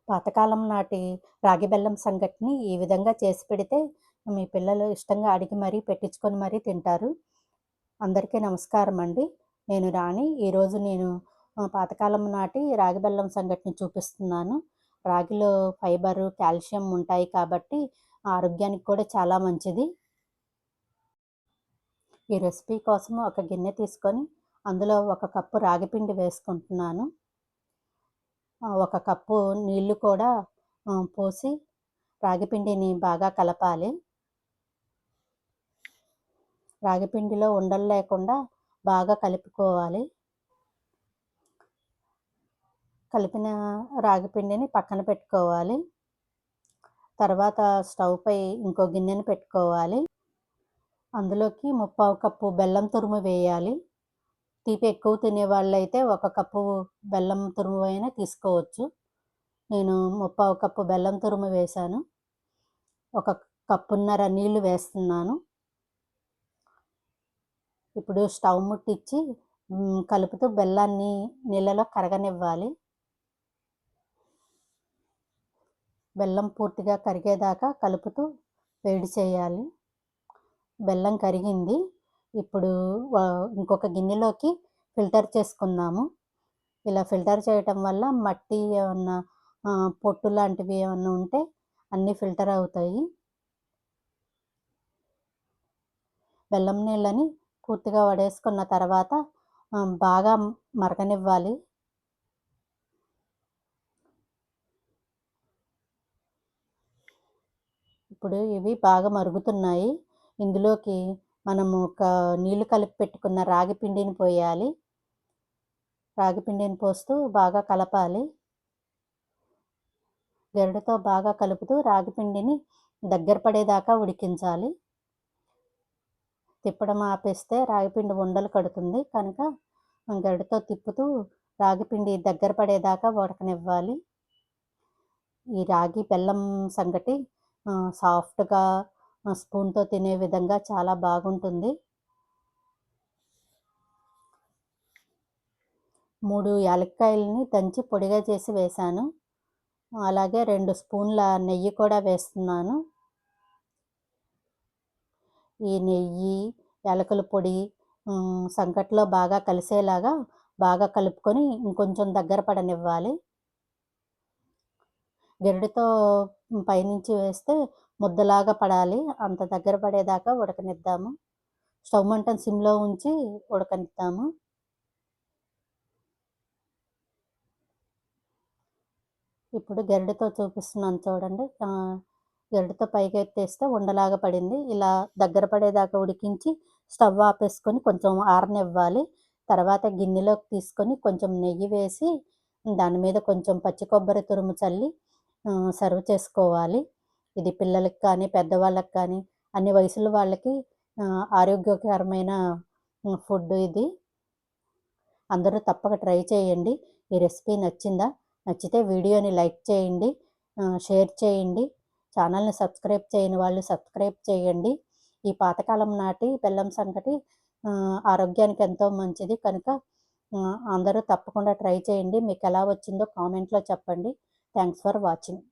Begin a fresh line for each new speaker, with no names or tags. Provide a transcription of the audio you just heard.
పాతకాలం నాటి రాగి బెల్లం సంగటిని ఈ విధంగా చేసి పెడితే మీ పిల్లలు ఇష్టంగా అడిగి మరీ పెట్టించుకొని మరీ తింటారు. అందరికీ నమస్కారం అండి. నేను రాణి. ఈరోజు నేను పాతకాలం నాటి రాగి బెల్లం సంగటిని చూపిస్తున్నాను. రాగిలో ఫైబరు, కాల్షియం ఉంటాయి కాబట్టి ఆరోగ్యానికి కూడా చాలా మంచిది. ఈ రెసిపీ కోసం ఒక గిన్నె తీసుకొని అందులో 1 కప్పు రాగి పిండి వేసుకుంటున్నాను. 1 కప్పు నీళ్లు కూడా పోసి రాగి పిండిని బాగా కలపాలి. రాగి పిండిలో ఉండలు లేకుండా బాగా కలుపుకోవాలి. కలిపిన రాగి పిండిని పక్కన పెట్టుకోవాలి. తర్వాత స్టవ్ పై ఇంకో గిన్నెను పెట్టుకోవాలి. అందులోకి 3/4 కప్పు బెల్లం తురుము వేయాలి. తీపి ఎక్కువ తినేవాళ్ళైతే 1 కప్పు బెల్లం తురుము అయినా తీసుకోవచ్చు. నేను 3/4 కప్పు బెల్లం తురుము వేశాను. 1 కప్పున్నర నీళ్లు వేస్తున్నాను. ఇప్పుడు స్టవ్ ముట్టించి కలుపుతూ బెల్లాన్ని నీళ్ళలో కరగనివ్వాలి. బెల్లం పూర్తిగా కరిగేదాకా కలుపుతూ వేడి చేయాలి. బెల్లం కరిగింది. ఇప్పుడు ఇంకొక గిన్నెలోకి ఫిల్టర్ చేసుకుందాము. ఇలా ఫిల్టర్ చేయటం వల్ల మట్టి ఏమన్నా పొట్టు లాంటివి ఏమన్నా ఉంటే అన్నీ ఫిల్టర్ అవుతాయి. బెల్లం నీళ్ళని పూర్తిగా వడేసుకున్న తర్వాత బాగా మరగనివ్వాలి. ఇప్పుడు ఇవి బాగా మరుగుతున్నాయి. ఇందులోకి మనము నీళ్లు కలిపి పెట్టుకున్న రాగి పిండిని పోయాలి. రాగి పిండిని పోస్తూ బాగా కలపాలి. గరిటెతో బాగా కలుపుతూ రాగి పిండిని దగ్గర పడేదాకా ఉడికించాలి. తిప్పడం ఆపేస్తే రాగిపిండి ఉండలు కడుతుంది కనుక గరిటెతో తిప్పుతూ రాగిపిండి దగ్గర పడేదాకా ఉడకనివ్వాలి. ఈ రాగి బెల్లం సంగటి సాఫ్ట్గా స్పూన్తో తినే విధంగా చాలా బాగుంటుంది. 3 యాలక్కాయలని దంచి పొడిగా చేసి వేశాను. అలాగే 2 స్పూన్ల నెయ్యి కూడా వేస్తున్నాను. ఈ నెయ్యి, యాలకుల పొడి సంగటిలో బాగా కలిసేలాగా బాగా కలుపుకొని ఇంకొంచెం దగ్గర పడనివ్వాలి. గరిటెతో పైనుంచి వేస్తే ముద్దలాగా పడాలి. అంత దగ్గర పడేదాకా ఉడకనిద్దాము. స్టవ్ మంటను సిమ్లో ఉంచి ఉడకనిద్దాము. ఇప్పుడు గరిటెతో చూపిస్తున్నాను చూడండి. గరిటెతో పైకి ఎత్తేస్తే ఉండలాగా పడింది. ఇలా దగ్గర పడేదాకా ఉడికించి స్టవ్ ఆపేసుకొని కొంచెం ఆరనివ్వాలి. తర్వాత గిన్నెలోకి తీసుకొని కొంచెం నెయ్యి వేసి దాని మీద కొంచెం పచ్చి కొబ్బరి తురుము చల్లి సర్వ్ చేసుకోవాలి. ఇది పిల్లలకి కానీ పెద్దవాళ్ళకి కానీ అన్ని వయసుల వాళ్ళకి ఆరోగ్యకరమైన ఫుడ్ ఇది. అందరూ తప్పక ట్రై చేయండి. ఈ రెసిపీ నచ్చిందా? నచ్చితే వీడియోని లైక్ చేయండి, షేర్ చేయండి. ఛానల్ని సబ్స్క్రైబ్ చేయని వాళ్ళు సబ్స్క్రైబ్ చేయండి. ఈ పాతకాలం నాటి బెల్లం సంగటి ఆరోగ్యానికి ఎంతో మంచిది కనుక అందరూ తప్పకుండా ట్రై చేయండి. మీకు ఎలా వచ్చిందో కామెంట్లో చెప్పండి. Thanks for watching.